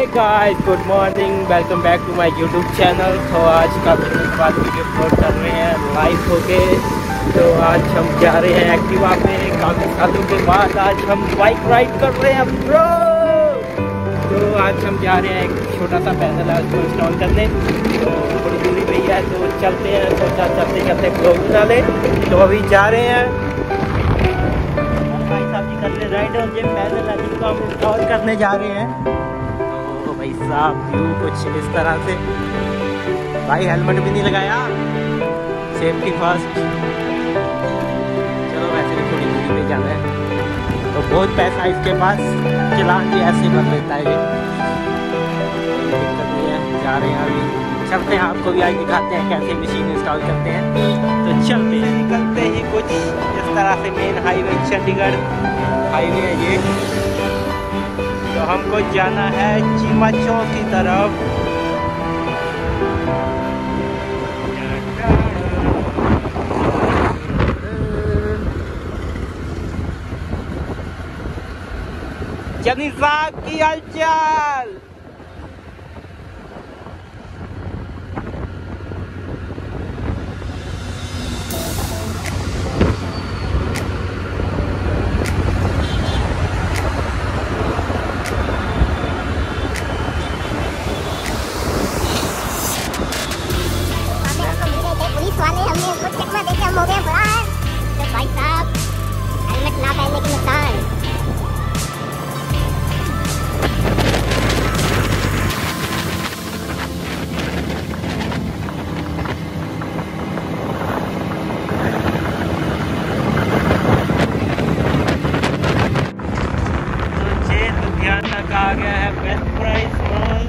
Hey guys, good morning, welcome back to my YouTube channel. तो आज काफ़ी दिन बाद वीडियो अपलोड कर रहे हैं लाइव होके। तो आज हम जा रहे हैं एक्टिवा पे, काफ़ी सालों के बाद आज हम बाइक राइड कर रहे हैं ब्रो। तो आज हम जा रहे हैं, एक छोटा सा पैदल है उसको इंस्टॉल करने, तो थोड़ी दूरी पे ही है, तो चलते हैं। तो चलते चलते ब्लॉग बना ले। तो अभी जा रहे हैं भाई साहब जी कर ले राइड, और ये पैदल है जिसको हम इंस्टॉल करने जा रहे हैं। तो भाई साहब व्यू कुछ इस तरह से, भाई हेलमेट भी नहीं लगाया, सेफ्टी फर्स्ट। चलो वैसे भी थोड़ी दूरी पे जाना है, तो बहुत पैसा है इसके पास, चलान भी ऐसे कर लेता है, दिक्कत नहीं है। जा रहे हैं अभी, चलते हैं, आपको भी आज दिखाते हैं कैसे मशीन इंस्टॉल करते हैं। तो चलते हैं, निकलते ही कुछ इस तरह से मेन हाईवे, चंडीगढ़ हाईवे है ये। तो हमको जाना है चीमा चौक की तरफ। जनी साहब की हालचाल। हो गया बड़ा है तो भाई साहब हेलमेट ना पहनने के नुकसान। तो ये लुधियाना का आ गया है बेस्ट प्राइस मॉल।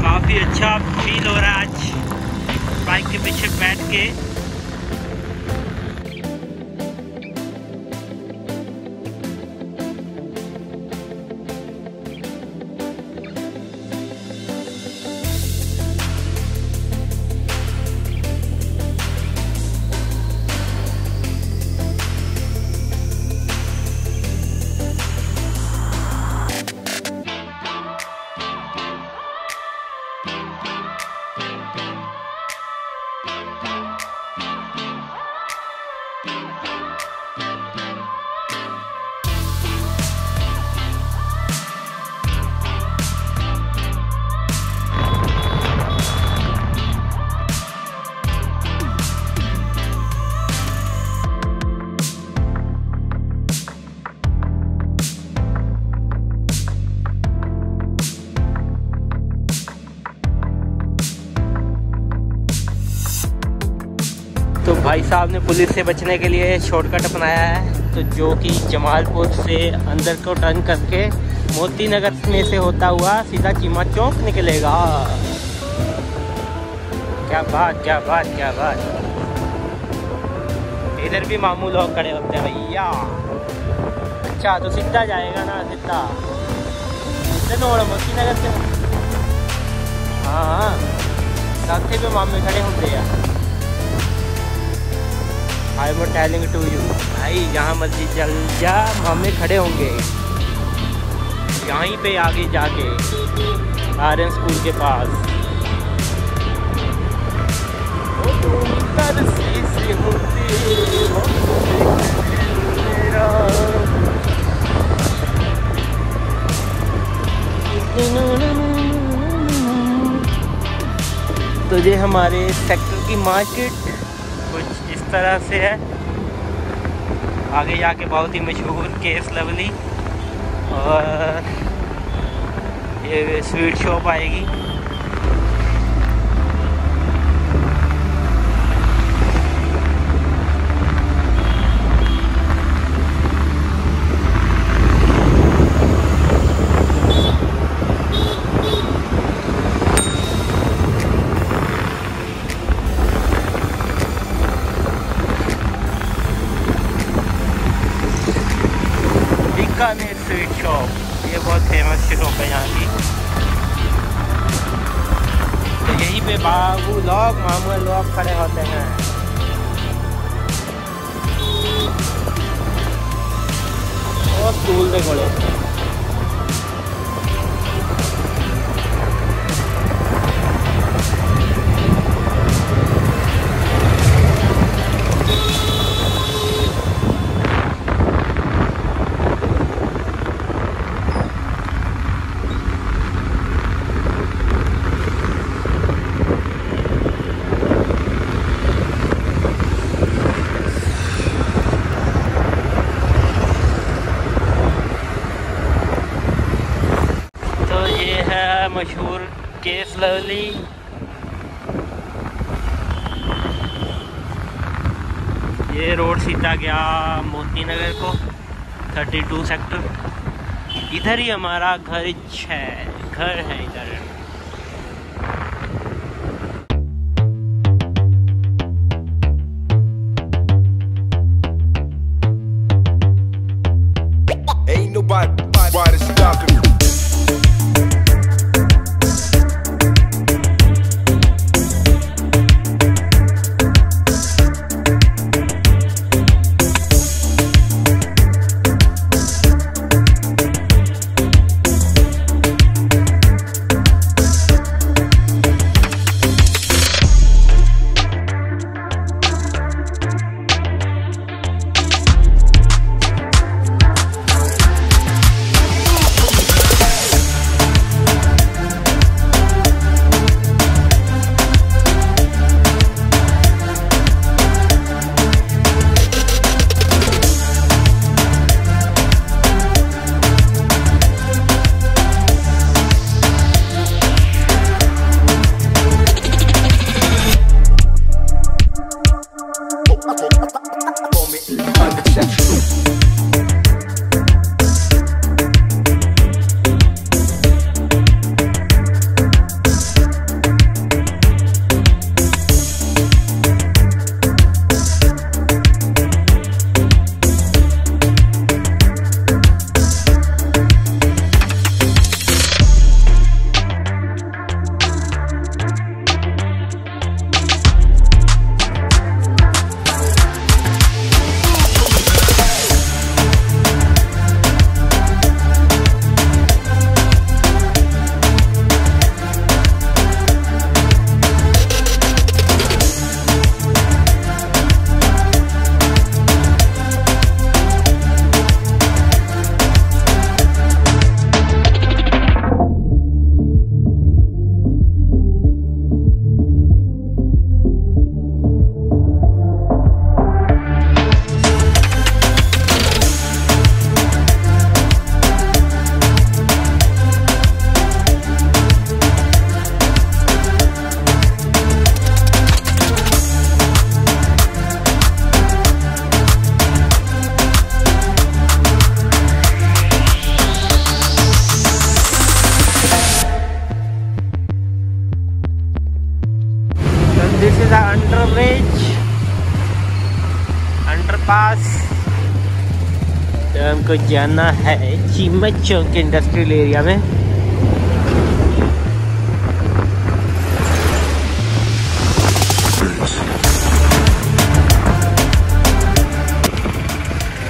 काफ़ी अच्छा फील हो रहा है आज बाइक के पीछे बैठ के। तो भाई साहब ने पुलिस से बचने के लिए शॉर्टकट अपनाया है, तो जो कि जमालपुर से अंदर को टर्न करके मोती नगर में से होता हुआ सीधा चीमा चौक निकलेगा। क्या बात, क्या बात, क्या बात। इधर भी मामू लोग खड़े होते हैं भैया। अच्छा तो सीधा जाएगा ना, सीधा मोती नगर से। हाँ रास्ते पे मामू खड़े होते हैं। I am telling to you भाई, यहाँ मस्जिद चल जा, मामे खड़े होंगे यहीं पे आगे जाके आर्यन स्कूल के पास। तो ये हमारे सेक्टर की मार्केट कुछ इस तरह से है। आगे जाके बहुत ही मशहूर केस लवली और ये स्वीट शॉप आएगी। बीकानेर स्वीट शॉप, ये बहुत फेमस शॉप है यहाँ की। तो यहीं पे बाबू लोग, मामू लोग खड़े होते हैं। मशहूर केस लवली। ये रोड सीधा गया मोती नगर को, 32 सेक्टर। इधर ही हमारा घर है इधर। Ain't nobody stopping. This is an underpass। तो हमको जाना है चीमच चौक इंडस्ट्रियल एरिया में।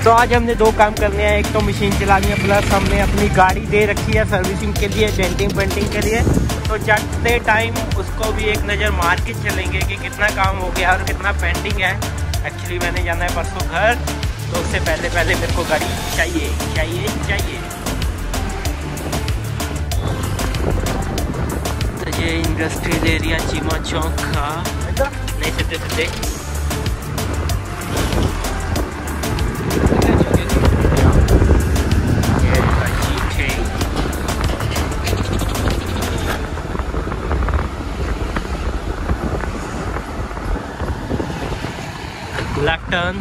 तो आज हमने दो काम करने हैं, एक तो मशीन चलानी है, प्लस हमने अपनी गाड़ी दे रखी है सर्विसिंग के लिए, डेंटिंग पेंटिंग के लिए। तो जाते टाइम उसको भी एक नज़र मार के चलेंगे कि कितना काम हो गया और कितना पेंडिंग है। एक्चुअली मैंने जाना है परसों घर, तो उससे पहले मेरे को गाड़ी चाहिए। तो ये इंडस्ट्रियल एरिया चीमा चौक का नहीं सीधे लेफ्ट टर्न।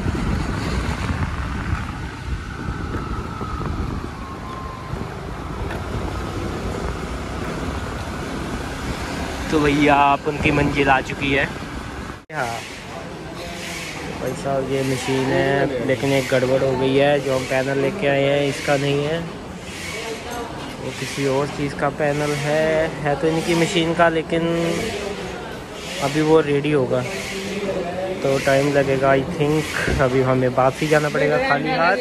तो भैया आप उनकी मंजिल आ चुकी है। हाँ भाई साहब ये मशीन है, लेकिन एक गड़बड़ हो गई है। जो हम पैनल लेके आए हैं इसका नहीं है, वो किसी और चीज़ का पैनल है तो इनकी मशीन का, लेकिन अभी वो रेडी होगा तो टाइम लगेगा आई थिंक। अभी हमें वापसी जाना पड़ेगा खाली हाथ।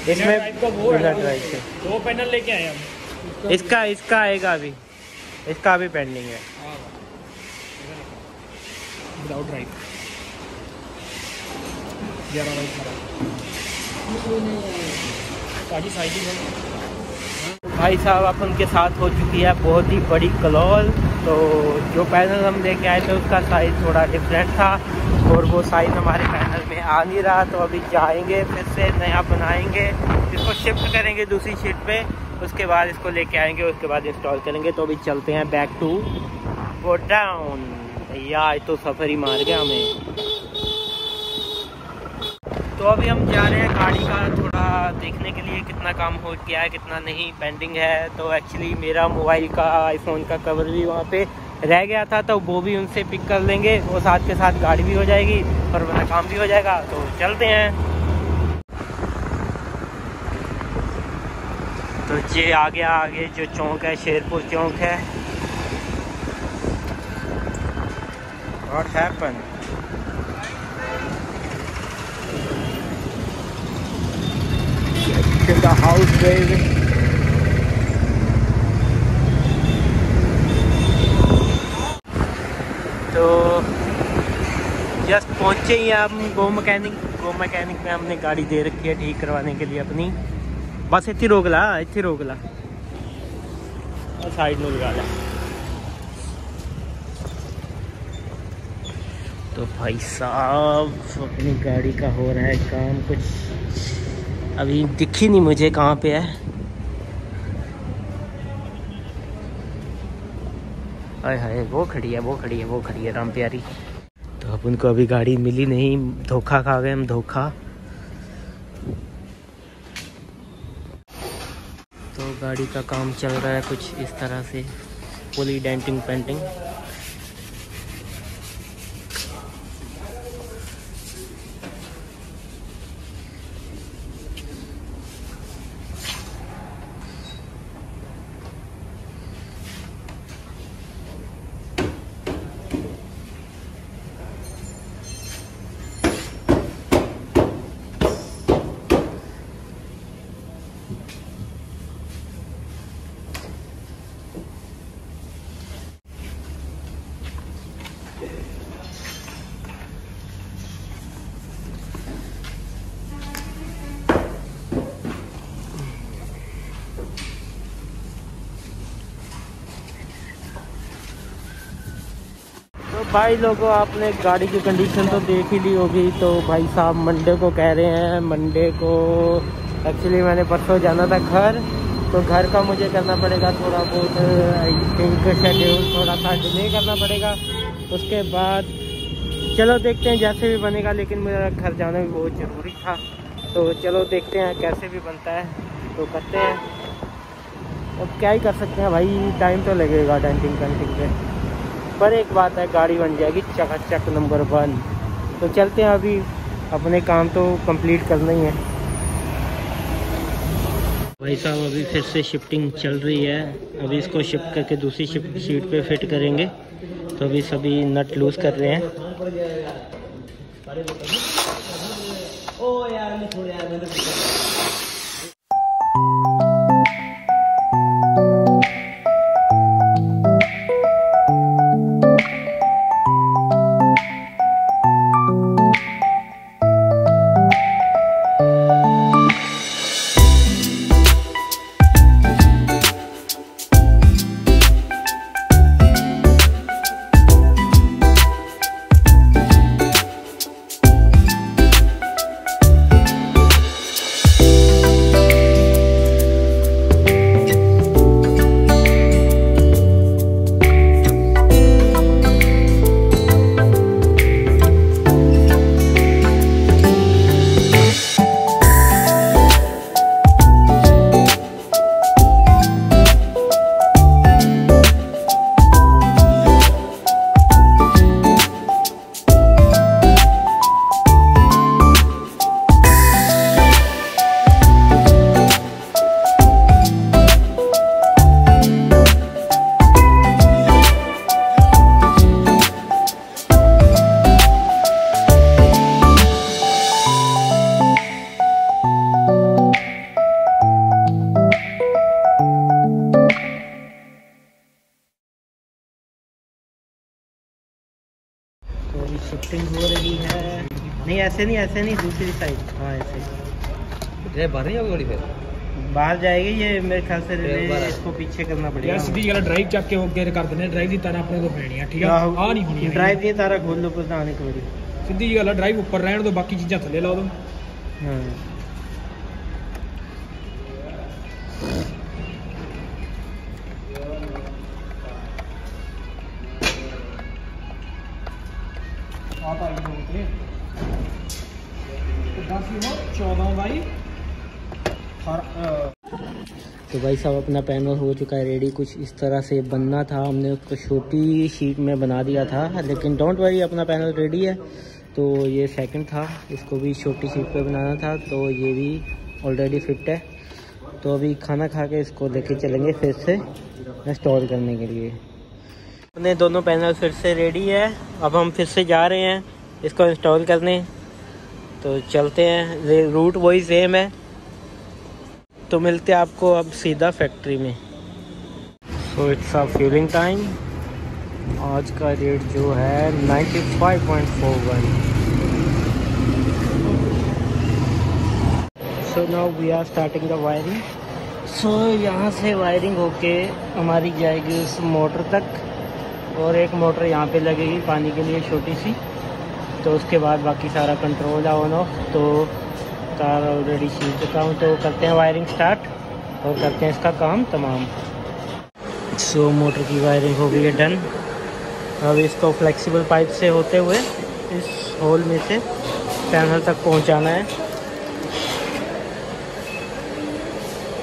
इसमें दो पैनल लेके आए हम। इसका आएगा अभी, इसका अभी पेंडिंग है। विदाउट राइट भाई साहब अपन के साथ हो चुकी है बहुत ही बड़ी कलौल। तो जो पैनल हम लेके आए थे उसका साइज़ थोड़ा डिफरेंट था और वो साइज़ हमारे पैनल में आ नहीं रहा। तो अभी जाएंगे फिर से नया बनाएंगे, इसको शिफ्ट करेंगे दूसरी शीट पे। उसके बाद इसको लेके आएंगे, उसके बाद इंस्टॉल करेंगे। तो अभी चलते हैं बैक टू गोडाउन। भैया आज तो सफ़र ही मार गया हमें। तो अभी हम जा रहे हैं गाड़ी का थोड़ा देखने के लिए, कितना काम हो गया है कितना नहीं पेंडिंग है। तो एक्चुअली मेरा मोबाइल का आईफोन का कवर भी वहाँ पे रह गया था, तो वो भी उनसे पिक कर लेंगे, वो साथ के साथ गाड़ी भी हो जाएगी और मेरा काम भी हो जाएगा। तो चलते हैं। तो ये आगे जो चौक है शेरपुर चौक है। What happened? In the house baby. तो जस्ट पहुंचे ही हम गो मैकेनिक में हमने गाड़ी दे रखी है ठीक करवाने के लिए अपनी। बस इतनी रोक ला और साइड में लगा ला। तो भाई साहब अपनी गाड़ी का हो रहा है काम, कुछ अभी दिखी नहीं मुझे कहाँ पे है। हाय हाय वो खड़ी है राम प्यारी। तो अब उनको अभी गाड़ी मिली नहीं, धोखा खा गए हम, धोखा। तो गाड़ी का काम चल रहा है कुछ इस तरह से, पूरी डेंटिंग पेंटिंग। तो भाई लोगों आपने गाड़ी की कंडीशन तो देख ही ली होगी। तो भाई साहब मंडे को कह रहे हैं, मंडे को एक्चुअली मैंने परसों जाना था घर, तो घर का मुझे करना पड़ेगा थोड़ा बहुत, आई थिंक शेड्यूल थोड़ा सा डिले करना पड़ेगा। उसके बाद चलो देखते हैं जैसे भी बनेगा, लेकिन मेरा घर जाना भी बहुत ज़रूरी था। तो चलो देखते हैं कैसे भी बनता है तो करते हैं। अब क्या ही कर सकते हैं भाई, टाइम तो लगेगा डेंटिंग पेंटिंग पे, पर एक बात है गाड़ी बन जाएगी चकाचक नंबर 1। तो चलते हैं, अभी अपने काम तो कंप्लीट करना ही है। भाई साहब अभी फिर से शिफ्टिंग चल रही है, अभी इसको शिफ्ट करके दूसरी शीट पे फिट करेंगे। तो अभी सभी नट लूज कर रहे हैं। ओ यार नहीं छोड़ यार, मैं तो शिफ्टिंग हो रही है। नहीं ऐसे नहीं दूसरी साइड। हाँ ऐसे बाहर नहीं होगी गाड़ी, फिर बाहर जाएगी ये मेरे ख्याल से। इसको पीछे करना पड़ेगा यार, सीधी गला ड्राइव चक के हो गया कर देने। ड्राइव की तारा अपने को फेरनी है, ठीक है? आ नहीं होनी, ड्राइव की तारा खोल दो पर आने को बड़ी सीधी गला ड्राइव ऊपर रहने दो, बाकी चीज़ां थले ला दो। हाँ आप आइए बोलते 14 बाई तो भाई साहब अपना पैनल हो चुका है रेडी। कुछ इस तरह से बनना था, हमने उसको छोटी शीट में बना दिया था, लेकिन डोंट वरी अपना पैनल रेडी है। तो ये सेकंड था, इसको भी छोटी शीट पे बनाना था, तो ये भी ऑलरेडी फिट है। तो अभी खाना खा के इसको लेके चलेंगे फिर से इंस्टॉल करने के लिए। अपने दोनों पैनल फिर से रेडी है, अब हम फिर से जा रहे हैं इसको इंस्टॉल करने। तो चलते हैं, रूट वही सेम है। तो मिलते हैं आपको अब सीधा फैक्ट्री में। So it's a fuelling time. आज का रेट जो है 95.41। So now we are starting the wiring. So यहाँ से वायरिंग होके हमारी जाएगी उस मोटर तक, और एक मोटर यहाँ पे लगेगी पानी के लिए छोटी सी। तो उसके बाद बाकी सारा कंट्रोल है ऑन ऑफ। तो कार ऑलरेडी सील चुका हूँ, तो करते हैं वायरिंग स्टार्ट और करते हैं इसका काम तमाम। सो मोटर की वायरिंग हो गई है डन। अब इसको फ्लेक्सिबल पाइप से होते हुए इस होल में से पैनल तक पहुँचाना है।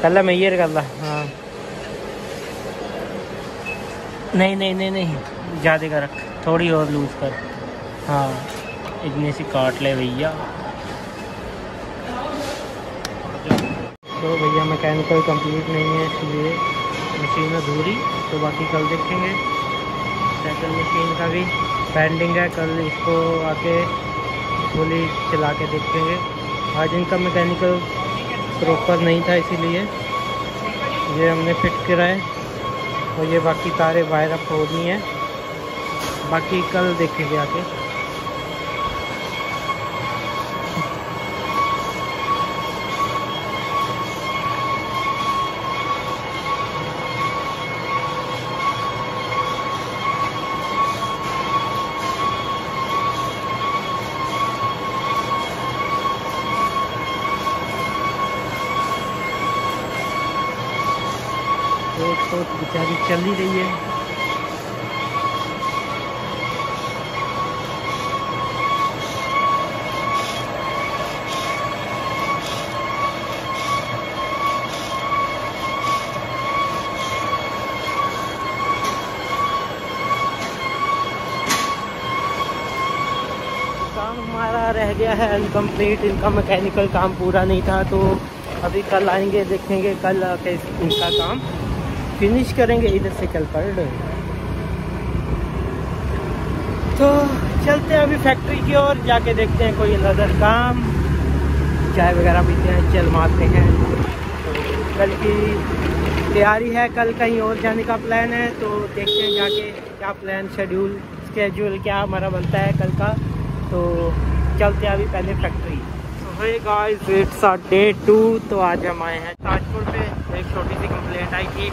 कल मैं ये कर ला, हाँ नहीं नहीं नहीं नहीं ज़्यादा का रख, थोड़ी और लूज कर, हाँ इतनी सी काट ले भैया। तो भैया मैकेनिकल कंप्लीट नहीं है, इसलिए मशीन अधूरी। तो बाकी कल देखेंगे। सेकंड मशीन का भी पेंडिंग है, कल इसको आके फुली चला के देखेंगे। आज इनका मैकेनिकल प्रॉपर नहीं था, इसीलिए ये हमने फिट करा है। और ये बाकी तारे वायर अप होनी है, बाकी कल देखेंगे आके। तो बेचारी चल ही रही है। काम हमारा रह गया है अनकम्प्लीट, इनका मैकेनिकल काम पूरा नहीं था। तो अभी कल आएंगे, देखेंगे कल आके इनका काम फिनिश करेंगे। इधर से कल पढ़ तो चलते हैं अभी फैक्ट्री की ओर, जाके देखते हैं कोई नज़र काम, चाय वगैरह पीते हैं, चल मारते हैं। कल की तैयारी है, कल कहीं और जाने का प्लान है। तो देखते हैं जाके क्या प्लान, शेड्यूल, स्केड्यूल क्या हमारा बनता है कल का। तो चलते हैं अभी पहले फैक्ट्री। तो हे गाइस, इट्स डे 2। तो आज हम आए हैं ताजपुर पे। एक छोटी सी कंप्लेंट आई थी,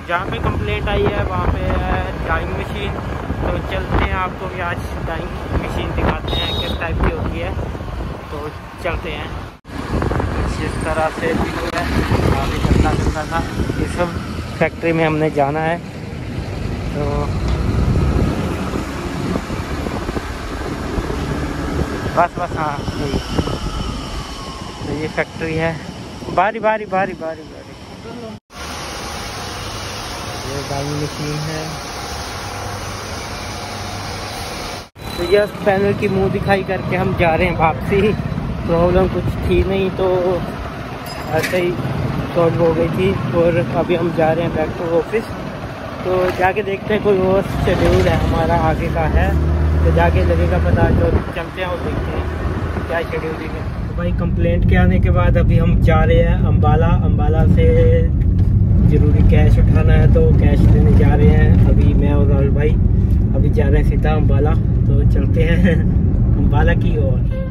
जहाँ पे कंप्लेंट आई है वहाँ पे है डाइंग मशीन। तो चलते हैं, आपको भी आज डाइंग मशीन दिखाते हैं किस टाइप की होती है। तो चलते हैं। इस तरह से व्यू है, काफ़ी ठंडा ठंडा था। ये सब फैक्ट्री में हमने जाना है। तो बस बस, हाँ यही। तो ये फैक्ट्री है, बारी बारी बारी बारी बारी। ये डाइंग मशीन है। तो यह पैनल की मुंह दिखाई करके हम जा रहे हैं वापसी। प्रॉब्लम कुछ थी नहीं, तो ऐसे ही सॉल्व हो गई थी। और अभी हम जा रहे हैं बैक टू ऑफिस। तो जाके देखते हैं कोई और शेड्यूल है हमारा आगे का है, तो जाके लगेगा पता। तो चलते हैं और देखते हैं क्या शेड्यूल है। तो भाई कंप्लेंट के आने के बाद अभी हम जा रहे हैं अम्बाला। अम्बाला से ज़रूरी कैश उठाना है, तो कैश लेने जा रहे हैं अभी मैं और राहुल भाई। अभी जा रहे हैं सीधा अम्बाला। तो चलते हैं अम्बाला की ओर।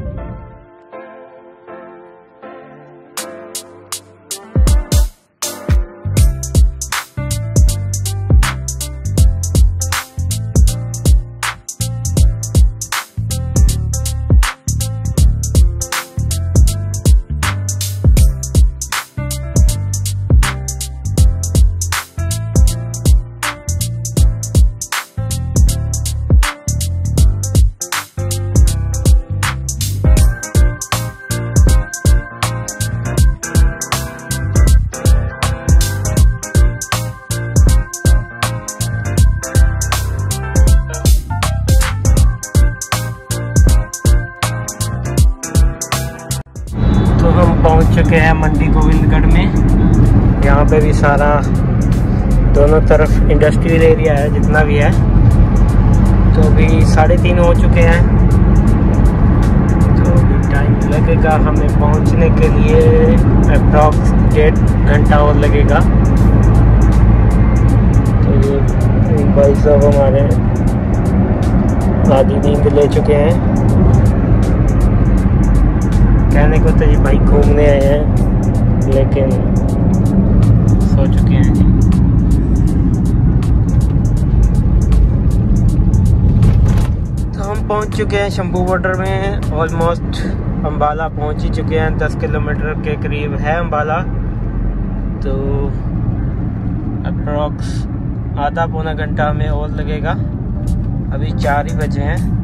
पहुंच चुके हैं मंडी गोविंदगढ़ में। यहाँ पे भी सारा दोनों तरफ इंडस्ट्रियल एरिया है जितना भी है। तो अभी 3:30 हो चुके हैं, तो अभी टाइम लगेगा हमें पहुंचने के लिए। अप्रॉक्स 1.5 घंटा और लगेगा। तो ये भाई साहब हमारे आधी नींद ले चुके हैं। कहने को तो जी भाई घूमने आए हैं, लेकिन सो चुके हैं जी। तो हम पहुंच चुके हैं शंभू बॉर्डर में। ऑलमोस्ट अम्बाला पहुंच ही चुके हैं। 10 किलोमीटर के करीब है अम्बाला। तो अप्रॉक्स आधा पौना घंटा हमें और लगेगा। अभी 4 ही बजे हैं।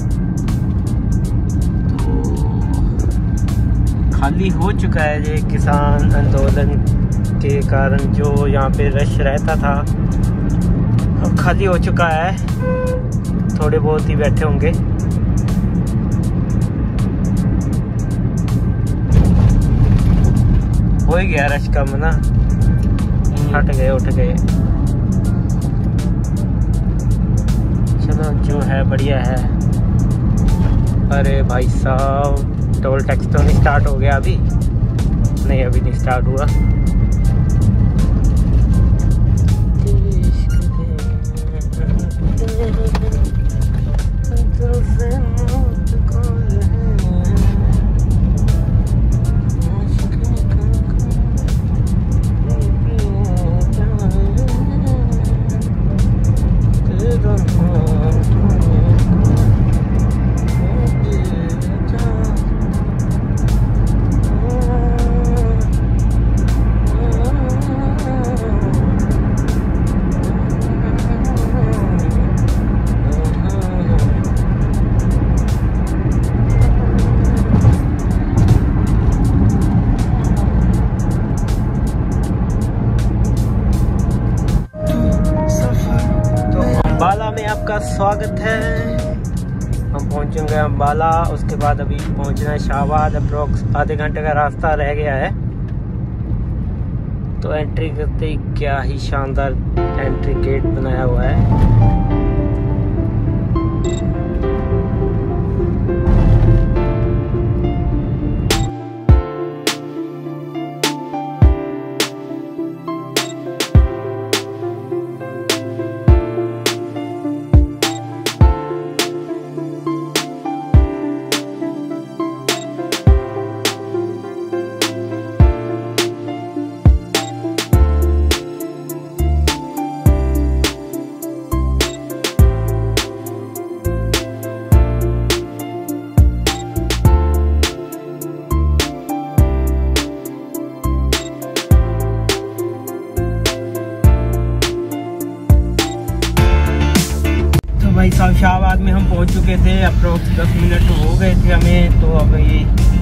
खाली हो चुका है ये किसान आंदोलन के कारण जो यहाँ पे रश रहता था, अब खाली हो चुका है। थोड़े बहुत ही बैठे होंगे। हो ही गया रश कम ना, हट गए उठ गए। चलो जो है बढ़िया है। अरे भाई साहब टोल टैक्स तो नहीं स्टार्ट हो गया अभी? नहीं अभी नहीं स्टार्ट हुआ। अम्बाला में आपका स्वागत है। हम पहुंचेंगे अम्बाला, उसके बाद अभी पहुंचना है शाहबाद। अप्रोक्स आधे घंटे का रास्ता रह गया है। तो एंट्री करते ही क्या ही शानदार एंट्री गेट बनाया हुआ है। भाई साहब शाहबाद में हम पहुंच चुके थे। अप्रोक्स 10 मिनट हो गए थे हमें। तो अब ये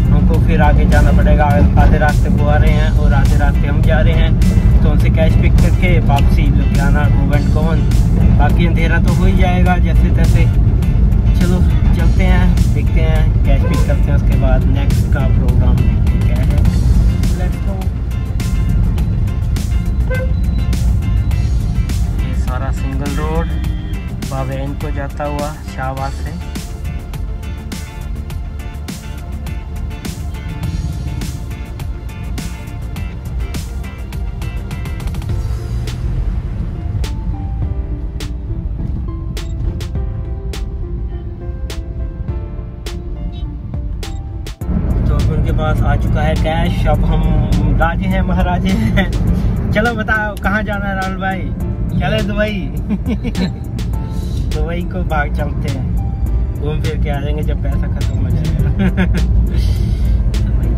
हमको फिर आगे जाना पड़ेगा। आधे रास्ते को आ रहे हैं और आधे रास्ते हम जा रहे हैं। तो उनसे कैश पिक करके वापसी लुधियाना गोविंदगढ़। बाकी अंधेरा तो हो ही जाएगा जैसे तैसे। चलो चलते हैं, देखते हैं, कैश पिक करते हैं। उसके बाद नेक्स्ट का प्रोग्राम देखते हैं क्या है। Let's go. ये सारा सिंगल रोड बाबेन को जाता हुआ शाहबाद से। तो अब उनके पास आ चुका है कैश। अब हम राजे हैं महाराजे हैं। चलो बताओ कहाँ जाना है राहुल भाई? चले दुबई। दुबई को भाग चलते हैं, घूम फिर के आ जाएंगे जब पैसा खत्म हो जाएगा।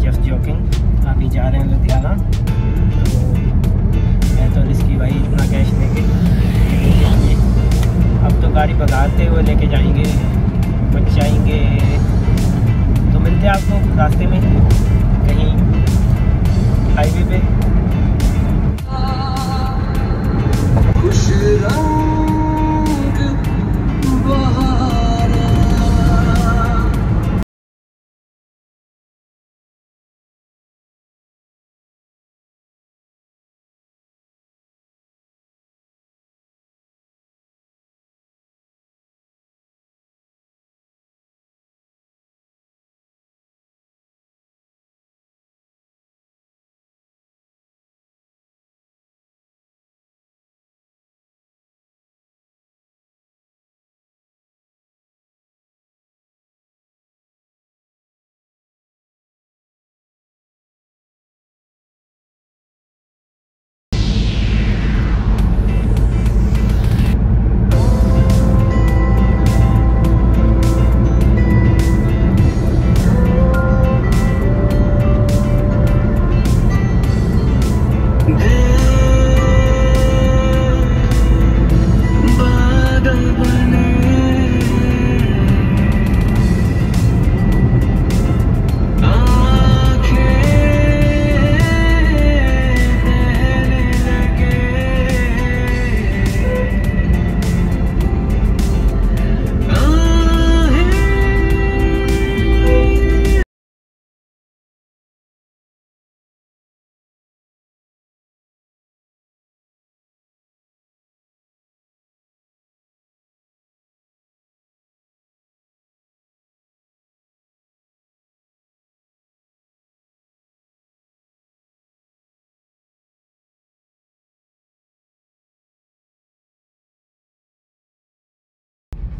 Just joking. अभी जा रहे हैं लुधियाना। तो मैं तो रिस्की भाई इतना कैश लेके। अब तो गाड़ी भगाते हुए लेके जाएंगे, बच जाएंगे। तो मिलते हैं आपको रास्ते में कहीं हाईवे पे।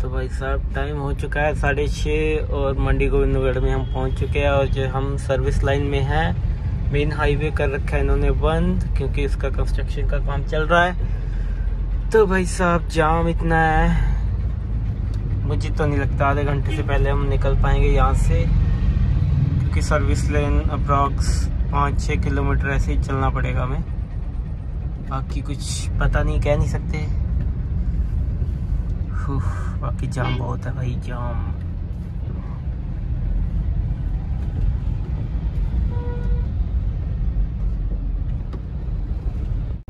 तो भाई साहब टाइम हो चुका है 6:30 और मंडी गोविंदगढ़ में हम पहुंच चुके हैं। और जो हम सर्विस लाइन में हैं, मेन हाईवे कर रखा है इन्होंने बंद, क्योंकि इसका कंस्ट्रक्शन का काम चल रहा है। तो भाई साहब जाम इतना है, मुझे तो नहीं लगता आधे घंटे से पहले हम निकल पाएंगे यहाँ से, क्योंकि सर्विस लाइन अप्रॉक्स 5-6 किलोमीटर ऐसे ही चलना पड़ेगा हमें। बाकी कुछ पता नहीं, कह नहीं सकते। बाकी जाम बहुत है भाई, जाम।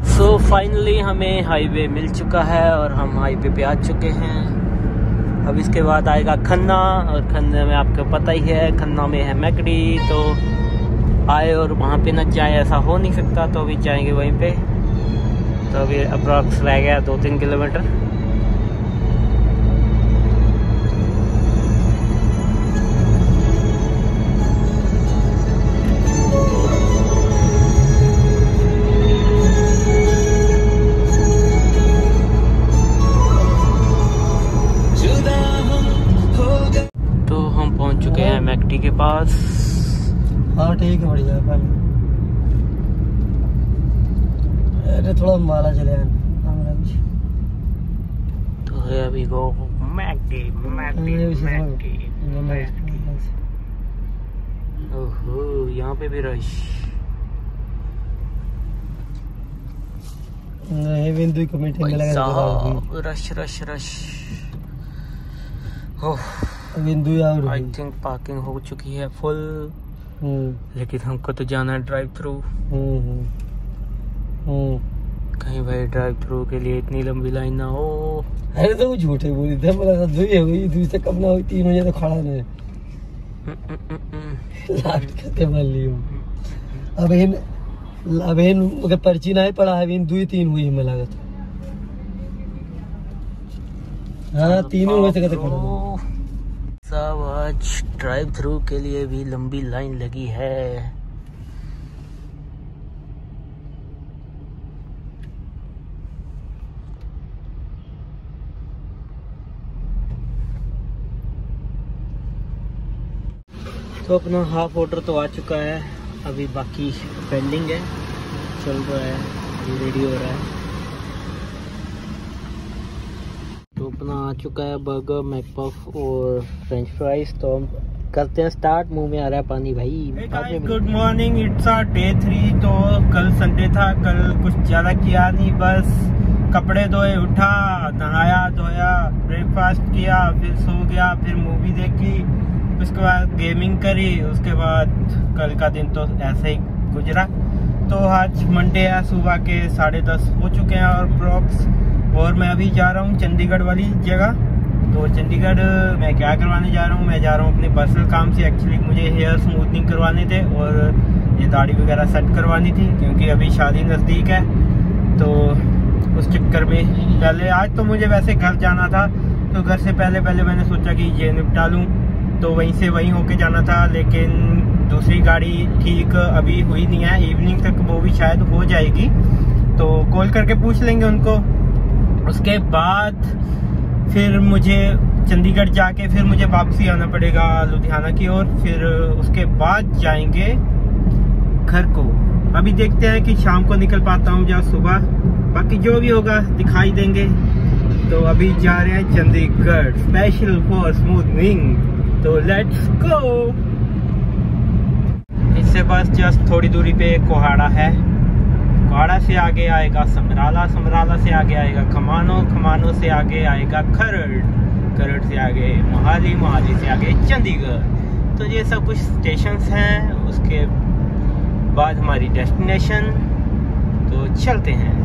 सो फाइनली हमें हाईवे मिल चुका है और हम हाईवे पे आ चुके हैं। अब इसके बाद आएगा खन्ना, और खन्ने में आपको पता ही है, खन्ना में है मैकडी। तो आए और वहाँ पे न जाए ऐसा हो नहीं सकता, तो अभी जाएंगे वहीं पे। तो अभी अप्रॉक्स रह गया 2-3 किलोमीटर। तो हम पहुँच चुके हैं मैकडी के पास। हाँ ठीक है, बढ़िया है। अरे थोड़ा माला चले तो है अभी गो मैकडी। ओहो, यहाँ पे भी रश। नहीं बिंदु कमेटी में लगा रश रश रश। बिंदु यार आई थिंक पार्किंग हो चुकी है फुल, लेकिन हमको तो जाना है ड्राइव थ्रू। कहीं भाई ड्राइव थ्रू के लिए इतनी लंबी लाइन ना हो। अरे तो झूठे बोली थे, मेरा दुई हो गई, दुई से कब ना हुई, 3 बजे तो खड़ा रहे। लास्ट करते मान लियो। अब इन अगर पर्ची ना पड़ा है, 2-3 हुई हमें लागत। हाँ 3 हुए से खड़ा सब। आज ड्राइव थ्रू के लिए भी लंबी लाइन लगी है। तो अपना हाफ ऑर्डर तो आ चुका है, अभी बाकी पेंडिंग है, चल रहा है, अभी रेडी हो रहा है। तो अपना आ चुका है बर्गर, मैकपफ और फ्रेंच फ्राइज। तो हम करते हैं स्टार्ट। मुंह में आ रहा है पानी भाई। Good morning, it's day 3। तो कल संडे था, कल कुछ ज़्यादा किया नहीं, बस कपड़े धोए, उठा, नहाया धोया, ब्रेकफास्ट किया, फिर सो गया, फिर मूवी देखी, उसके बाद गेमिंग करी। उसके बाद कल का दिन तो ऐसे ही गुजरा। तो आज मंडे है, सुबह के 10:30 हो चुके हैं और अप्रॉक्स। और मैं अभी जा रहा हूँ चंडीगढ़ वाली जगह। तो चंडीगढ़ मैं क्या करवाने जा रहा हूँ, मैं जा रहा हूँ अपने पर्सनल काम से। एक्चुअली मुझे हेयर स्मूथनिंग करवाने थे और ये दाढ़ी वगैरह सेट करवानी थी, क्योंकि अभी शादी नज़दीक है। तो उस चक्कर में पहले आज तो मुझे वैसे घर जाना था, तो घर से पहले मैंने सोचा कि ये निपटा लूँ, तो वहीं से वहीं होके जाना था। लेकिन दूसरी गाड़ी ठीक अभी हुई नहीं है, इवनिंग तक वो भी शायद हो जाएगी। तो कॉल करके पूछ लेंगे उनको। उसके बाद फिर मुझे चंडीगढ़ जाके फिर मुझे वापसी आना पड़ेगा लुधियाना की ओर। फिर उसके बाद जाएंगे घर को। अभी देखते हैं कि शाम को निकल पाता हूँ या सुबह, बाकी जो भी होगा दिखाई देंगे। तो अभी जा रहे हैं चंडीगढ़ स्पेशल फॉर स्मूथनिंग। तो लेट्स गो। इससे बस जस्ट थोड़ी दूरी पे कोहाड़ा है, कोहाड़ा से आगे आएगा समराला, समराला से आगे आएगा खमानो, खमानो से आगे आएगा खरड़, खरड़ से आगे मोहाली, मोहाली से आगे चंडीगढ़। तो ये सब कुछ स्टेशंस हैं, उसके बाद हमारी डेस्टिनेशन। तो चलते हैं।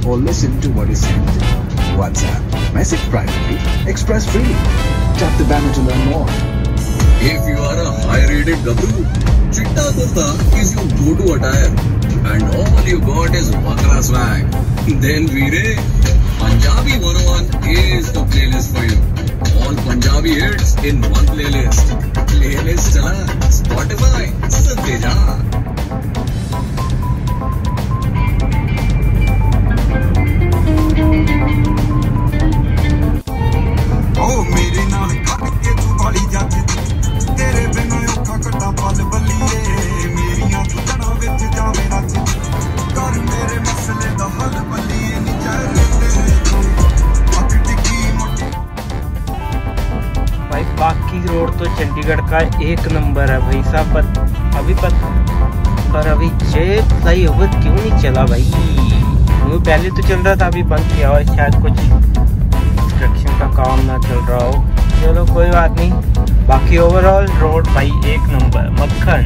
or listen privately, express freely. Tap the banner to learn more. If you are a high-rated gabru, Chitta Kurta is your go-to attire, and all you got is Wakra swag. Then Veere, Punjabi 101 is the playlist for you. All Punjabi hits in one playlist. Playlist chala, Spotify, sunte ja. Oh, मेरे नाल cut के तू वाली जाती तेरे बिना औखा कटा पल बल्लीए मेरियां तू जना विच जावे नच कर मेरे मसले दा हल बल्लीए नी चले तेरे तू अक टिकी मोटी। भाई बाकी रोड तो चंडीगढ़ का एक नंबर है भाई साहब, पर अभी ये फ्लाईओवर क्यों नहीं चला भाई? वो पहले तो चल रहा था, अभी बंद किया और शायद कुछ कंस्ट्रक्शन का काम ना चल रहा हो। चलो कोई बात नहीं। बाकी ओवरऑल रोड भाई एक नंबर मक्खन।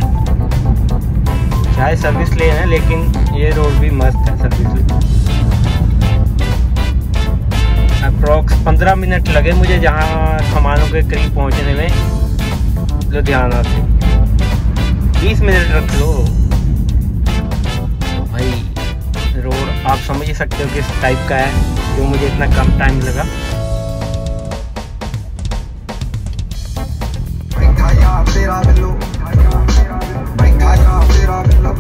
चाहे सर्विस ले हैं लेकिन ये रोड भी मस्त है सर्विस ले। अप्रॉक्स 15 मिनट लगे मुझे जहाँ सामानों के करीब पहुँचने में लुधियाना से। 20 मिनट रख लो भाई। रोड आप समझ ही सकते हो किस टाइप का है जो मुझे इतना कम टाइम लगा। तेरा बिल्लो बैठा जा तेरा बिल्लो।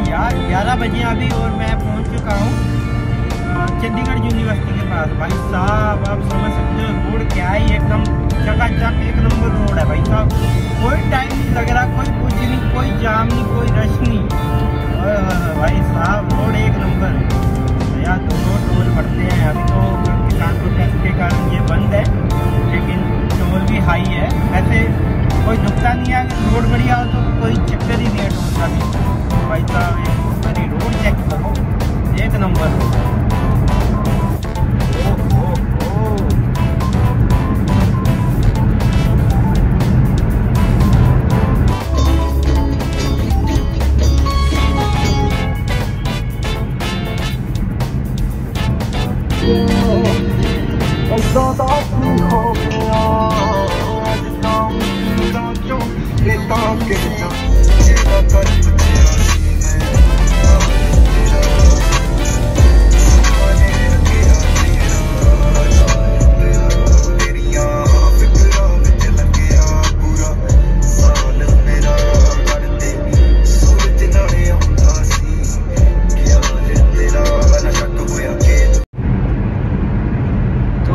यार 11 बजे अभी और मैं पहुंच चुका हूं चंडीगढ़ यूनिवर्सिटी के पास। भाई साहब आप समझ सकते हो रोड क्या है, एकदम चकाचक एक नंबर रोड है भाई साहब। कोई टाइम नहीं लग रहा, कोई कुछ नहीं, कोई जाम नहीं, कोई रश नहीं। भाई साहब रोड एक नंबर। यार दोनों टोल बढ़ते हैं, अभी तो किसान प्रोटेस्ट के कारण ये बंद है लेकिन टोल भी हाई है। वैसे कोई दुखता नहीं है, अगर रोड बढ़िया हो तो कोई चक्कर ही नहीं है टोल का भी। भाई साहब एक रोड चेक करो, एक नंबर रोड।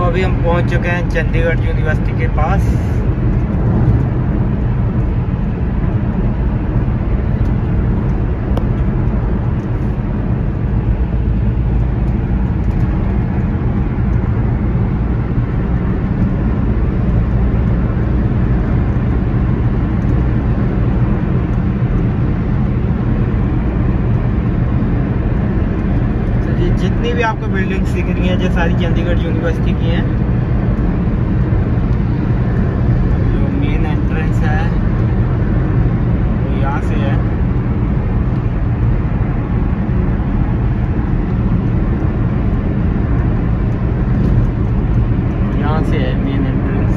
अभी हम पहुंच चुके हैं चंडीगढ़ यूनिवर्सिटी के पास। जितनी भी आपको बिल्डिंग्स दिख रही हैं जो सारी चंडीगढ़ यूनिवर्सिटी की हैं। जो मेन एंट्रेंस है वो यहाँ से है। यहाँ से है मेन एंट्रेंस।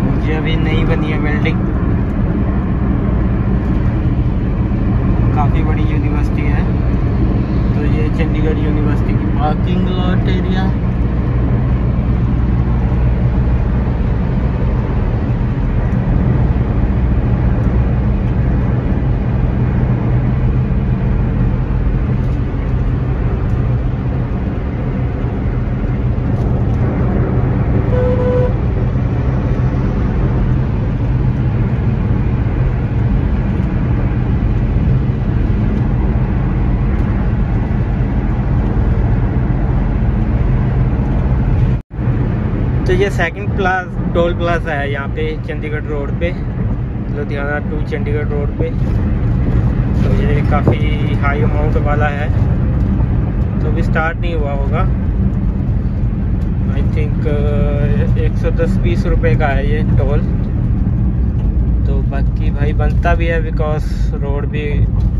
मुझे अभी नई बनी है बिल्डिंग, काफ़ी बड़ी यूनिवर्सिटी है। तो ये चंडीगढ़ यूनिवर्सिटी की parking lot area. Second toll plaza है यहाँ पे चंडीगढ़ रोड पे, लुधियाना टू चंडीगढ़ रोड पे। तो ये काफ़ी हाई अमाउंट वाला है, तो अभी स्टार्ट नहीं हुआ होगा। आई थिंक 110-20 रुपये का है ये टोल। तो बाकी भाई बनता भी है, बिकॉज रोड भी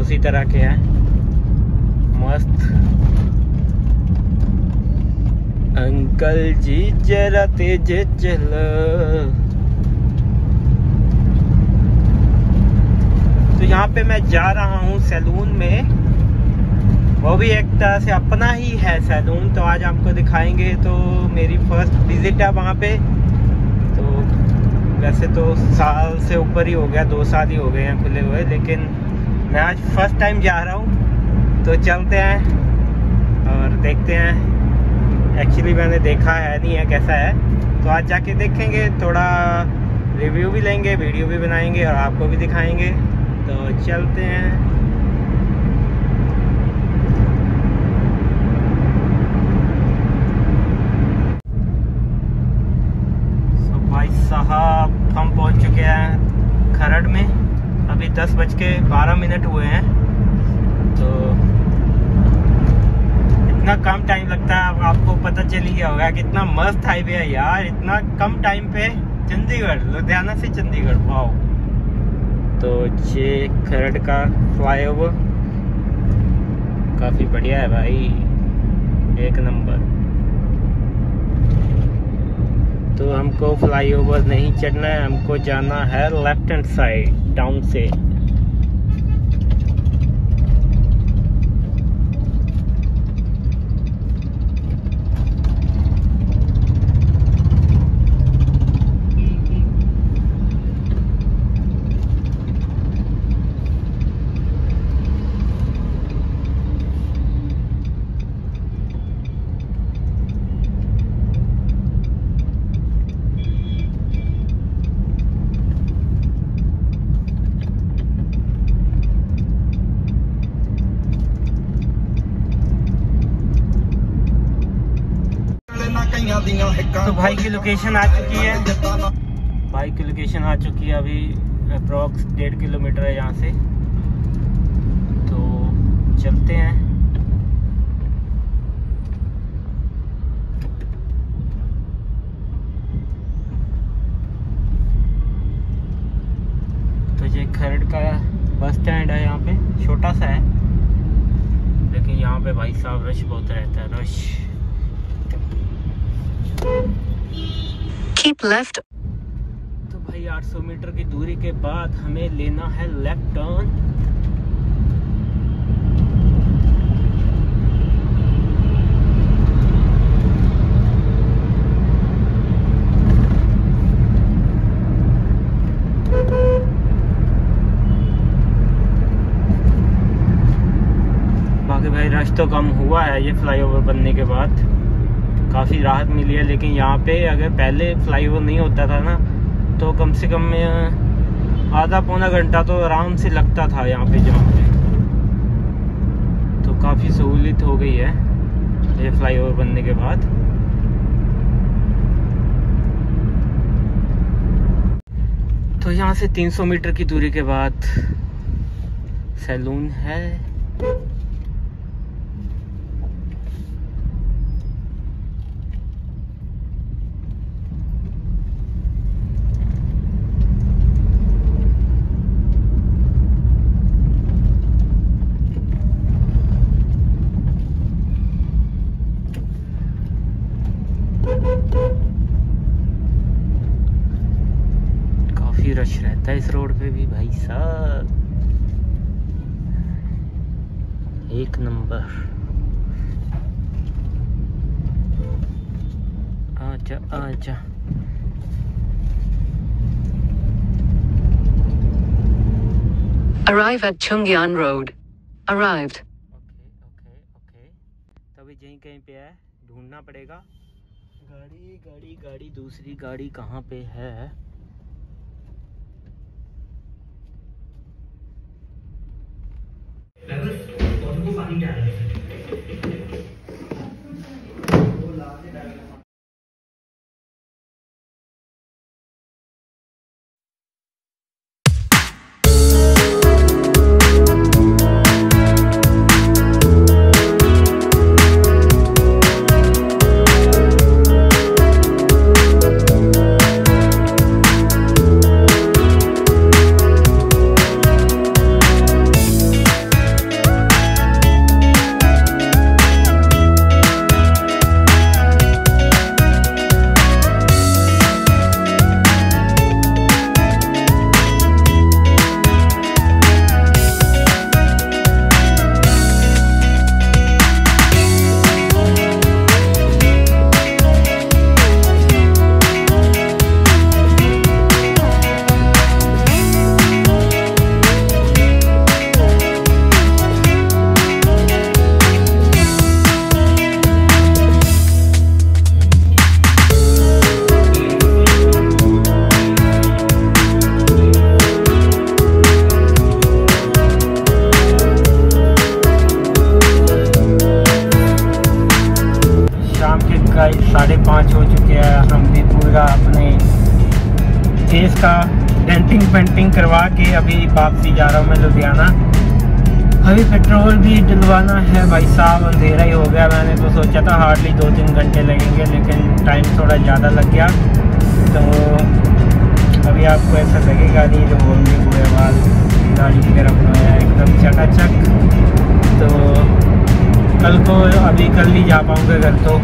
उसी तरह के हैं, मस्त। अंकल जी जरा तेज चलो। तो यहाँ पे मैं जा रहा हूँ सैलून में, वो भी एक तरह से अपना ही है सैलून, तो आज आपको दिखाएंगे। तो मेरी फर्स्ट विजिट है वहाँ पे। तो वैसे तो साल से ऊपर ही हो गया, 2 साल ही हो गए हैं खुले हुए, लेकिन मैं आज फर्स्ट टाइम जा रहा हूँ। तो चलते हैं और देखते हैं। एक्चुअली मैंने देखा है नहीं है कैसा है, तो आज जाके देखेंगे, थोड़ा रिव्यू भी लेंगे, वीडियो भी बनाएंगे और आपको भी दिखाएंगे। तो चलते हैं। तो भाई साहब हम पहुंच चुके हैं खरड़ में। अभी 10:12 हुए हैं। तो इतना कम टाइम लगता है, अब आपको पता चल ही गया होगा कितना मस्त हाईवे है यार। इतना कम टाइम पे चंडीगढ़, लुधियाना से चंडीगढ़, वाओ। तो ये खरड़ का फ्लाईओवर काफ़ी बढ़िया है भाई, एक नंबर। तो हमको फ्लाईओवर नहीं चढ़ना है, हमको जाना है लेफ्ट हैंड साइड टाउन से। तो भाई की लोकेशन आ चुकी है, भाई की लोकेशन आ चुकी है। अभी अप्रॉक्स 1.5 किलोमीटर है यहाँ से। तो चलते हैं। तो ये खरड़ का बस स्टैंड है, यहाँ पे छोटा सा है, लेकिन यहाँ पे भाई साहब रश बहुत रहता है, रश। Keep left. तो भाई 800 मीटर की दूरी के बाद हमें लेना है लेफ्ट टर्न। बाकी भाई रश तो कम हुआ है ये फ्लाईओवर बनने के बाद, काफ़ी राहत मिली है। लेकिन यहाँ पे अगर पहले फ्लाईओवर नहीं होता था ना, तो कम से कम आधा पौना घंटा तो आराम से लगता था यहाँ पे जाम पे। तो काफ़ी सहूलियत हो गई है ये फ्लाईओवर बनने के बाद। तो यहाँ से 300 मीटर की दूरी के बाद सैलून है। काफी रश रहता है इस रोड पे भी भाई साहब, एक नंबर। आजा आजा। Arrive at Chungyan Road. Arrived. Okay. तभी यहीं कहीं पे है, ढूंढना पड़ेगा। गाड़ी दूसरी गाड़ी कहाँ पे है? पानी डाल सा डेंटिंग पेंटिंग करवा के अभी वापसी जा रहा हूँ मैं लुधियाना। अभी पेट्रोल भी डलवाना है भाई साहब, अंधेरा ही हो गया। मैंने तो सोचा था हार्डली 2-3 घंटे लगेंगे, लेकिन टाइम थोड़ा ज़्यादा लग गया। तो अभी आपको ऐसा लगेगा नहीं जो होंगे पूरे बाल गाड़ी की तरफ बनाया एकदम चकाचक। तो कल को अभी कल ही जा पाऊँगा घर, तो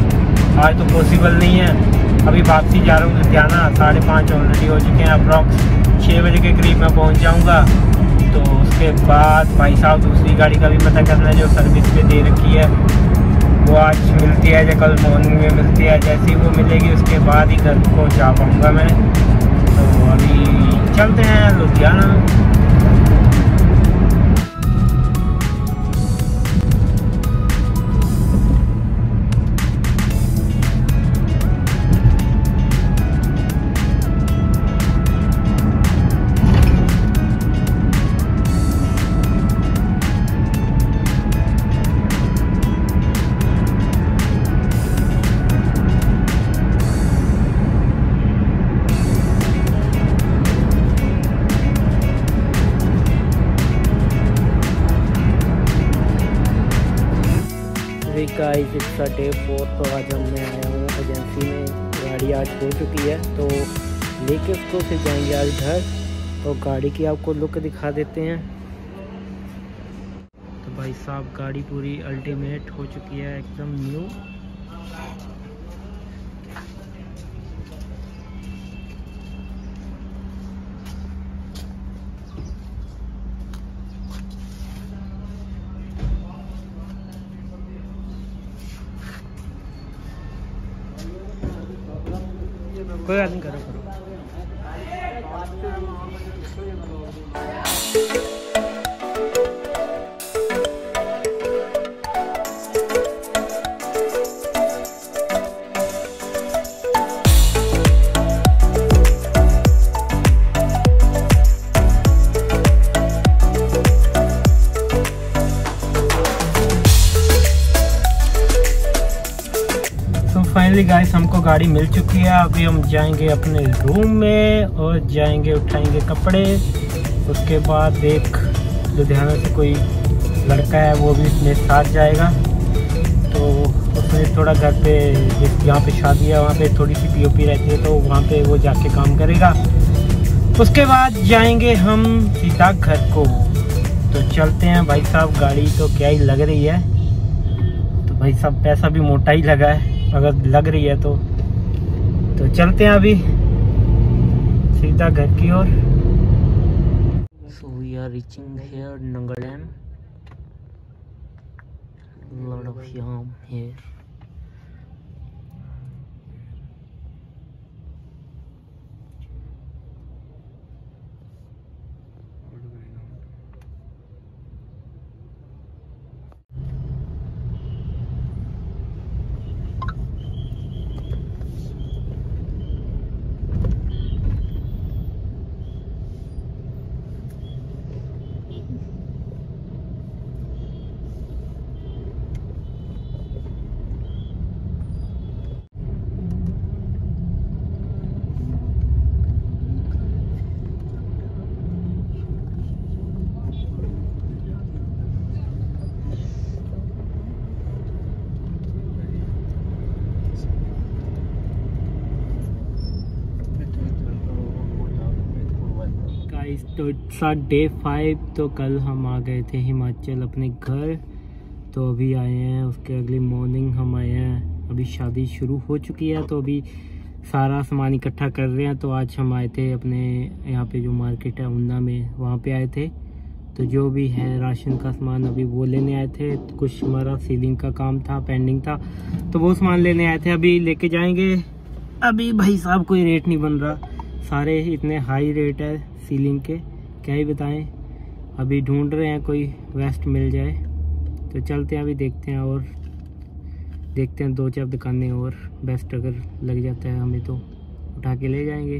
आज तो पॉसिबल नहीं है। अभी वापसी जा रहा हूँ लुधियाना, 5:30 ऑलरेडी हो चुके हैं। अप्रॉक्स 6 बजे के करीब मैं पहुँच जाऊँगा। तो उसके बाद भाई साहब दूसरी गाड़ी का भी पता करना है जो सर्विस पे दे रखी है, वो आज मिलती है या कल मॉर्निंग में मिलती है। जैसे ही वो मिलेगी उसके बाद ही घर को जा पाऊँगा मैं। तो अभी चलते हैं लुधियाना। Guys it's day 4। तो आज मैं आया हूँ एजेंसी में, गाड़ी आज हो चुकी है तो लेके उसको फिर जाएंगे आज घर। तो गाड़ी की आपको लुक दिखा देते हैं। तो भाई साहब गाड़ी पूरी अल्टीमेट हो चुकी है, एकदम न्यू। कोई बात नहीं, करो। फाइनली गाइस हमको गाड़ी मिल चुकी है। अभी हम जाएंगे अपने रूम में और जाएंगे उठाएंगे कपड़े। उसके बाद एक लुधियाना से कोई लड़का है वो भी मेरे साथ जाएगा। तो उसने थोड़ा घर पे जहाँ पे शादी है वहाँ पे थोड़ी सी पीओपी रहती है, तो वहाँ पे वो जाके काम करेगा। उसके बाद जाएंगे हम सीधा घर को। तो चलते हैं भाई साहब। गाड़ी तो क्या ही लग रही है, तो भाई साहब पैसा भी मोटा ही लगा है अगर लग रही है तो चलते हैं अभी सीधा घर की ओर। So we are reaching here Nangal dam. Lot of yam here. तो था डे 5। तो कल हम आ गए थे हिमाचल अपने घर। तो अभी आए हैं, उसके अगली मॉर्निंग हम आए हैं। अभी शादी शुरू हो चुकी है तो अभी सारा सामान इकट्ठा कर रहे हैं। तो आज हम आए थे अपने यहाँ पे जो मार्केट है ऊना में, वहाँ पे आए थे। तो जो भी है राशन का सामान अभी वो लेने आए थे। कुछ हमारा सीलिंग का काम था, पेंडिंग था, तो वो सामान लेने आए थे। अभी लेके जाएंगे। अभी भाई साहब कोई रेट नहीं बन रहा, सारे इतने हाई रेट है सीलिंग के, क्या ही बताएं। अभी ढूंढ रहे हैं कोई वेस्ट मिल जाए तो चलते हैं। अभी देखते हैं और देखते हैं 2-4 दुकानें और बेस्ट अगर लग जाता है हमें तो उठा के ले जाएंगे।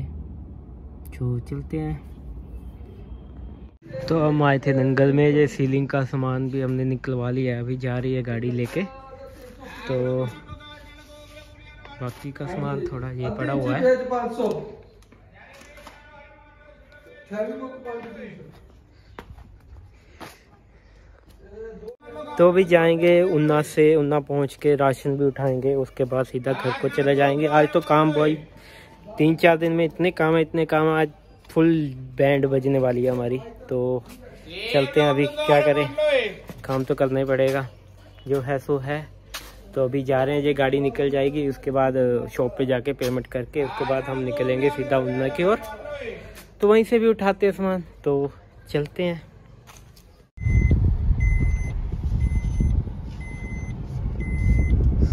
तो चलते हैं। तो हम आए थे नंगल में, ये सीलिंग का सामान भी हमने निकलवा लिया है। अभी जा रही है गाड़ी लेके। तो बाकी का सामान थोड़ा ये पड़ा हुआ है। तो भी जाएंगे उन्ना से, उन्ना पहुंच के राशन भी उठाएंगे, उसके बाद सीधा घर को चले जाएंगे। आज तो काम भाई 3-4 दिन में इतने काम है, आज फुल बैंड बजने वाली है हमारी। तो चलते हैं, अभी क्या करें, काम तो करना ही पड़ेगा, जो है सो है। तो अभी जा रहे हैं, ये गाड़ी निकल जाएगी, उसके बाद शॉप पे जाके पेमेंट करके उसके बाद हम निकलेंगे सीधा उन्ना की ओर। तो वहीं से भी उठाते हैं सामान, तो चलते हैं।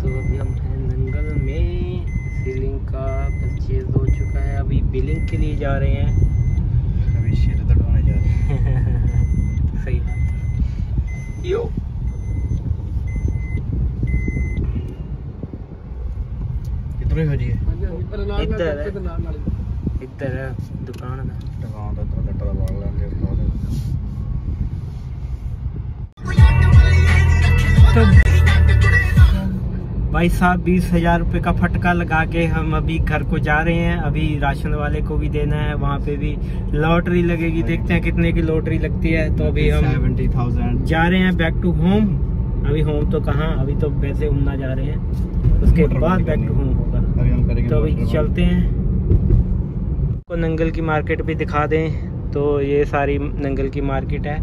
अभी हम हैं नंगल में, सीलिंग का परचेज हो चुका है, अभी बिलिंग के लिए जा रहे हैं, अभी शेर दड़वाने जा रहे हैं। सही यो कितने हो जी इधर है दुकान है, भाई साहब 20,000 रुपये का फटका लगा के हम अभी घर को जा रहे हैं। अभी राशन वाले को भी देना है, वहाँ पे भी लॉटरी लगेगी, देखते हैं कितने की लॉटरी लगती है। तो अभी हम 70,000 जा रहे हैं बैक टू होम। अभी होम तो कहाँ, अभी तो वैसे उन्ना जा रहे हैं, उसके बाद बैक टू होम होगा। तो अभी चलते हैं, को नंगल की मार्केट भी दिखा दें। तो ये सारी नंगल की मार्केट है,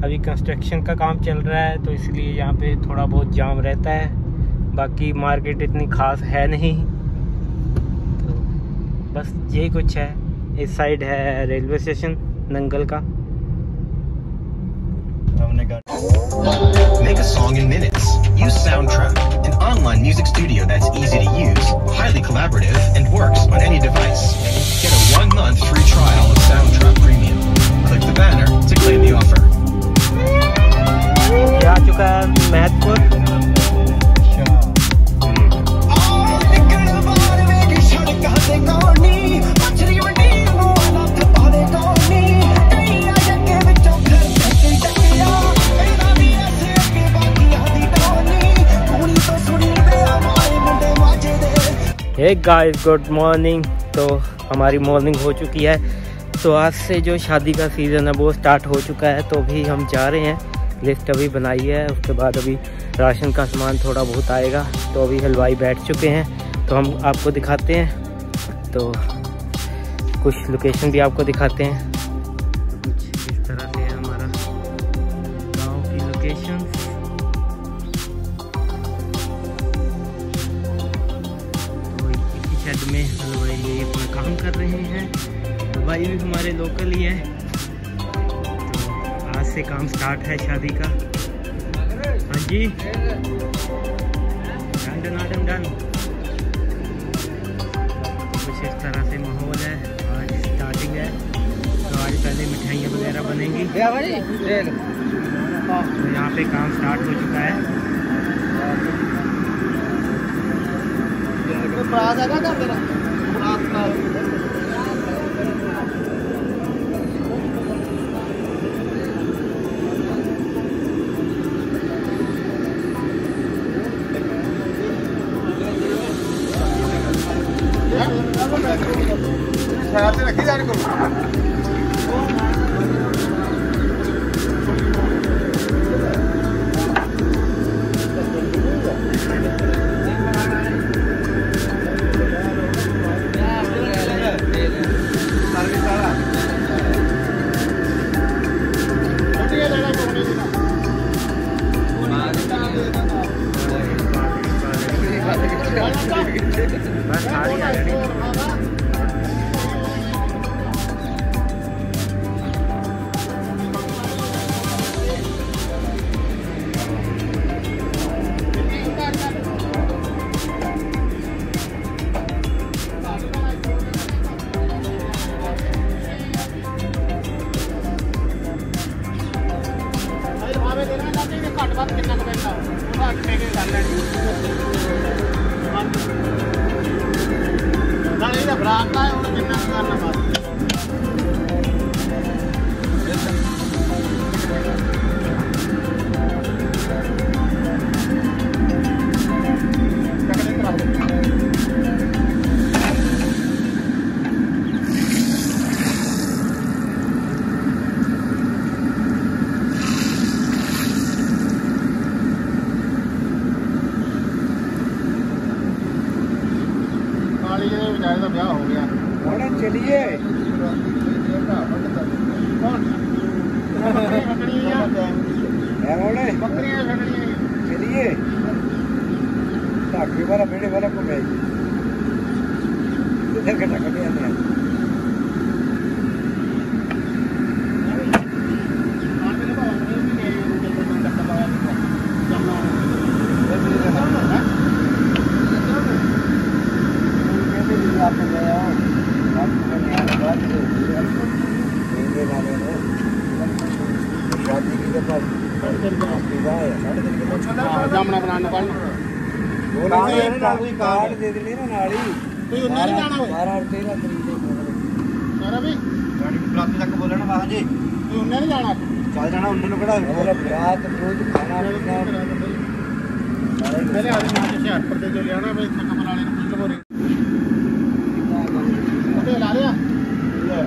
अभी कंस्ट्रक्शन का काम चल रहा है तो इसलिए यहाँ पे थोड़ा बहुत जाम रहता है, बाकी मार्केट इतनी खास है नहीं। तो बस यही कुछ है। इस साइड है रेलवे स्टेशन नंगल का। Make a song in minutes. Use Soundtrap, an online music studio that's easy to use, highly collaborative, and works on any device. Get a 1-month free trial of Soundtrap Premium. Click the banner to claim the offer. ये आ चुका है Mahatpur. Hey guys, good morning. तो हमारी morning हो चुकी है। तो आज से जो शादी का सीज़न है वो स्टार्ट हो चुका है। तो अभी हम जा रहे हैं, लिस्ट अभी बनाई है, उसके बाद अभी राशन का सामान थोड़ा बहुत आएगा। तो अभी हलवाई बैठ चुके हैं, तो हम आपको दिखाते हैं। तो कुछ लोकेशन भी आपको दिखाते हैं। कुछ इस तरह से है हमारा गांव की लोकेशन। तो इसी शेड में हलवाई ये अपना काम कर रहे हैं। हलवाई भी हमारे लोकल ही है। तो आज से काम स्टार्ट है शादी का। हाँ जी, डन। कुछ इस तरह से माहौल है, आज स्टार्टिंग है। तो आज पहले मिठाइयाँ वगैरह बनेंगी। तो यहाँ पे काम स्टार्ट हो चुका है। रखी जाने को चलिए धागे वाला बेड़े वाला को गए इधर घटा कटे आने जामना बनाने का कार्ड दे देने ना नाली कोई उन्हें नहीं जाना है 12 और 13 तरीके सारा भी गाड़ी को ब्लॉक तक बोलना वहां जी कोई उन्हें नहीं जाना चल जाना उन्होंने कड़ा रात रोज खाना पीना पहले आदमी वहां से शहर पर जो लेना भाई इतना कमल वाले ने पूछ लो रे तो ला लिया ले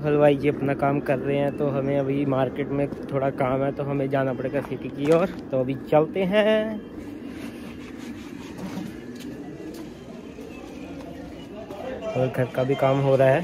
हलवाई जी अपना काम कर रहे हैं, तो हमें अभी मार्केट में थोड़ा काम है, तो हमें जाना पड़ेगा सिटी की ओर। तो अभी चलते हैं। और घर का भी काम हो रहा है।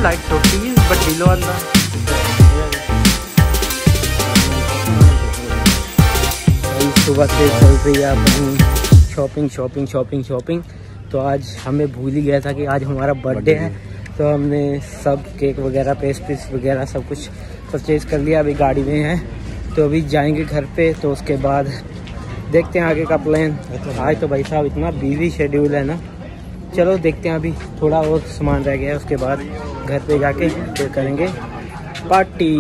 लाइट छोटी है बट ढीलो अंदर सुबह से चल रही है अपनी शॉपिंग। तो आज हमें भूल ही गया था कि आज हमारा बर्थडे है, तो हमने सब केक वगैरह पेस्ट्रीज वगैरह सब कुछ परचेज कर लिया। अभी गाड़ी में है, तो अभी जाएंगे घर पे, तो उसके बाद देखते हैं आगे का प्लान। आज तो भाई साहब इतना बिजी शेड्यूल है ना, चलो देखते हैं। अभी थोड़ा और सामान रह गया है, उसके बाद घर पे जाके फिर करेंगे पार्टी।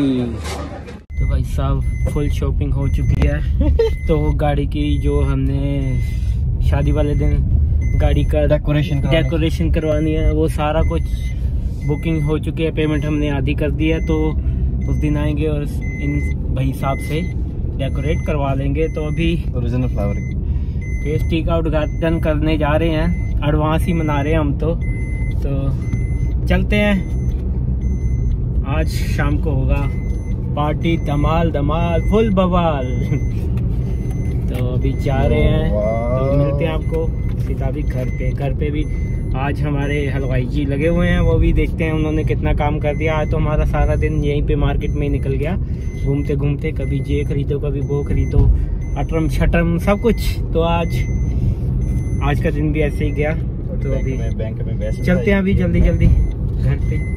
तो भाई साहब फुल शॉपिंग हो चुकी है। तो गाड़ी की जो हमने शादी वाले दिन गाड़ी का डेकोरेशन करवानी है, वो सारा कुछ बुकिंग हो चुकी है। पेमेंट हमने आधी कर दी है, तो उस दिन आएंगे और इन भाई साहब से डेकोरेट करवा लेंगे। तो अभी ओरिजिनल फ्लावरिंग पेस्ट्री का उद्घाटन करने जा रहे हैं, एडवांस ही मना रहे हैं हम तो चलते हैं। आज शाम को होगा पार्टी, धमाल फुल बवाल। तो अभी जा रहे हैं, तो मिलते हैं आपको सीधा भी घर पे भी आज हमारे हलवाई जी लगे हुए हैं, वो भी देखते हैं उन्होंने कितना काम कर दिया। आज तो हमारा सारा दिन यहीं पे मार्केट में निकल गया, घूमते घूमते, कभी ये खरीदो कभी वो खरीदो, अटरम छटरम सब कुछ। तो आज का दिन भी ऐसे ही गया। तो अभी बैंक में चलते हैं अभी जल्दी घर पे।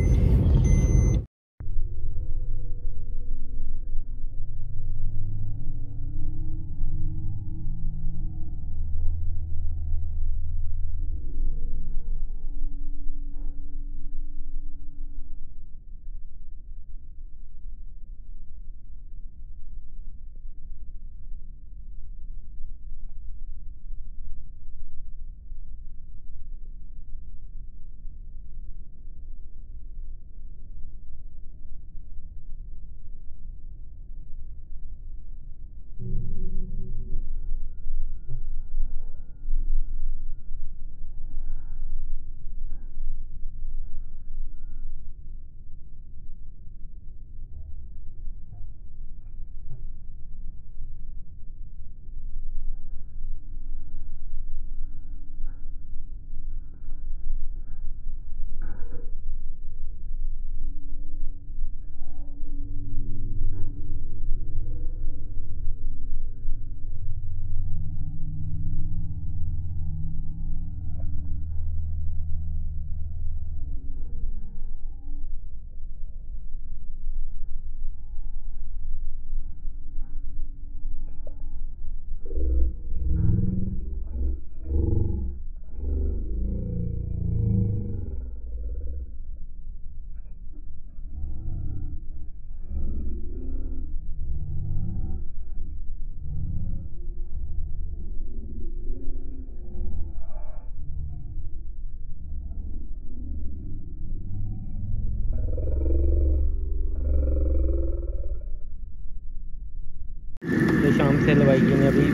तो शाम से हलवाई जी ने अभी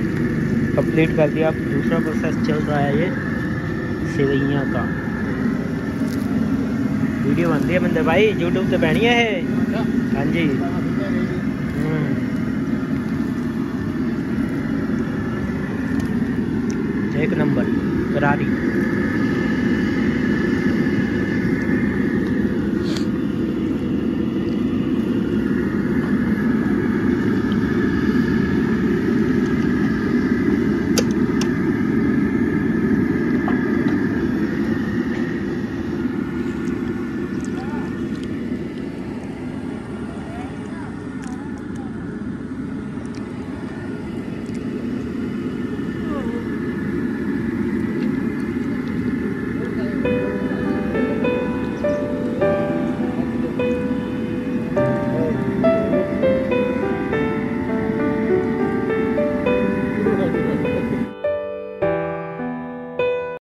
कंप्लीट कर दिया। अब दूसरा प्रोसेस चल रहा है ये सेवइयाँ का। वीडियो बनती है बंदे भाई, यूट्यूब पे पैनी है। हाँ जी। एक नंबर करारी।